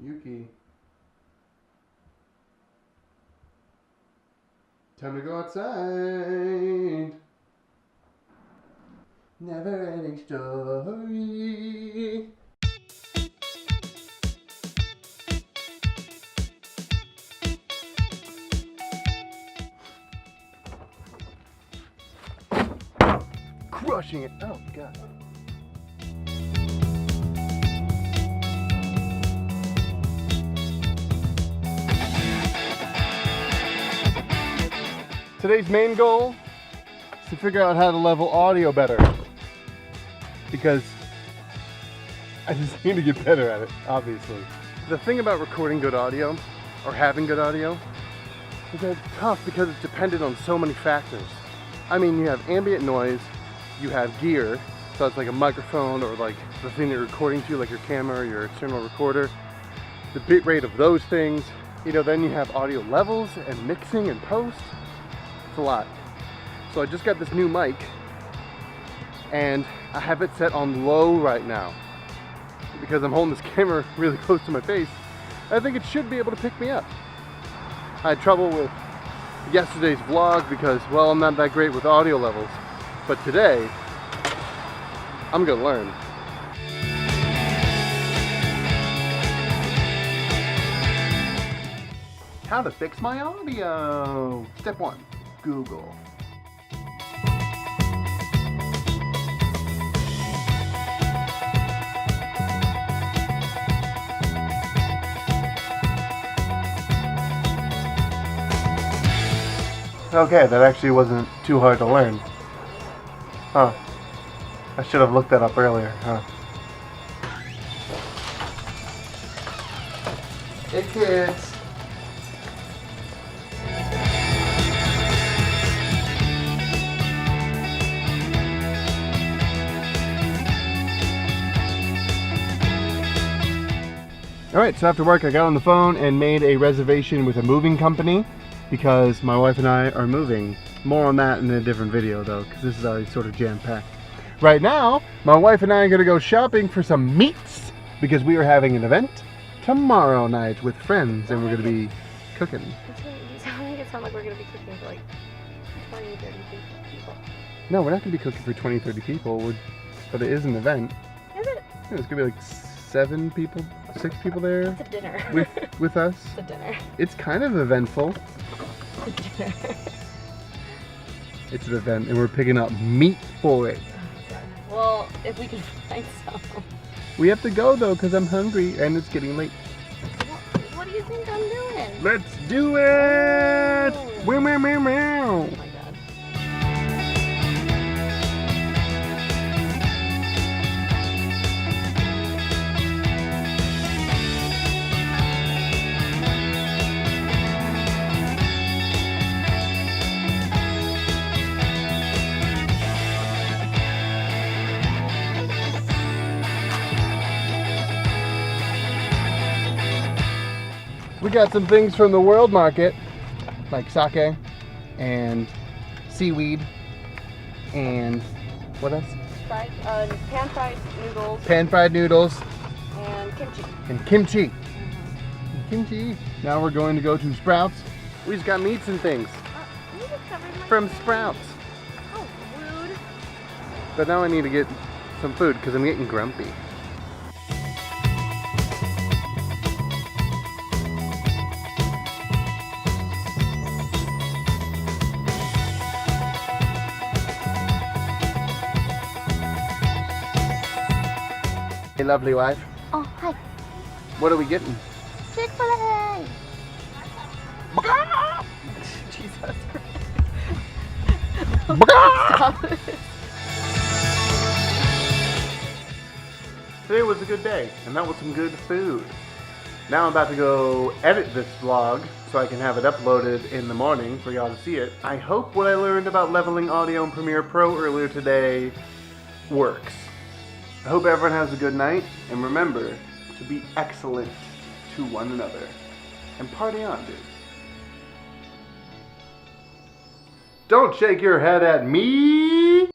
Yuki. Time to go outside. Never ending story. Crushing it. Oh, God. Today's main goal is to figure out how to level audio better, because I just need to get better at it, obviously. The thing about recording good audio, or having good audio, is that it's tough because it's dependent on so many factors. I mean, you have ambient noise, you have gear, so it's like a microphone or like the thing that you're recording to, like your camera or your external recorder, the bit rate of those things, you know, then you have audio levels and mixing and post. A lot. So I just got this new mic and I have it set on low right now because I'm holding this camera really close to my face. I think it should be able to pick me up. I had trouble with yesterday's vlog because, well, I'm not that great with audio levels, but today I'm gonna learn. How to fix my audio. Step 1. Google. Okay, that actually wasn't too hard to learn. Huh. I should have looked that up earlier, huh? Hey kids! Alright, so after work I got on the phone and made a reservation with a moving company because my wife and I are moving. More on that in a different video though, because this is already sort of jam-packed. Right now, my wife and I are going to go shopping for some meats because we are having an event tomorrow night with friends and we're going to be cooking. You sound like we're going to be cooking for like 20, 30 people. No, we're not going to be cooking for 20, 30 people, but it is an event. Is it? Yeah, it's going to be like 7 people, 6 people there. It's a dinner. With us. It's a dinner. It's kind of eventful. It's a dinner. It's an event and we're picking up meat for it. Well, if we can find some. We have to go though because I'm hungry and it's getting late. What do you think I'm doing? Let's do it! Oh. Meow, meow, meow, meow. Oh my God. We got some things from the world market, like sake and seaweed and what else? Pan-fried noodles. Pan-fried noodles. And kimchi. And kimchi. Kimchi. Now we're going to go to Sprouts. We just got meats and things You just covered my from face. Sprouts. Oh, rude. But now I need to get some food because I'm getting grumpy. Hey, lovely wife. Oh, hi. What are we getting? Chick-fil-A. Jesus Christ. Today was a good day, and that was some good food. Now I'm about to go edit this vlog so I can have it uploaded in the morning for y'all to see it. I hope what I learned about leveling audio in Premiere Pro earlier today works. I hope everyone has a good night, and remember to be excellent to one another. And party on, dude. Don't shake your head at me!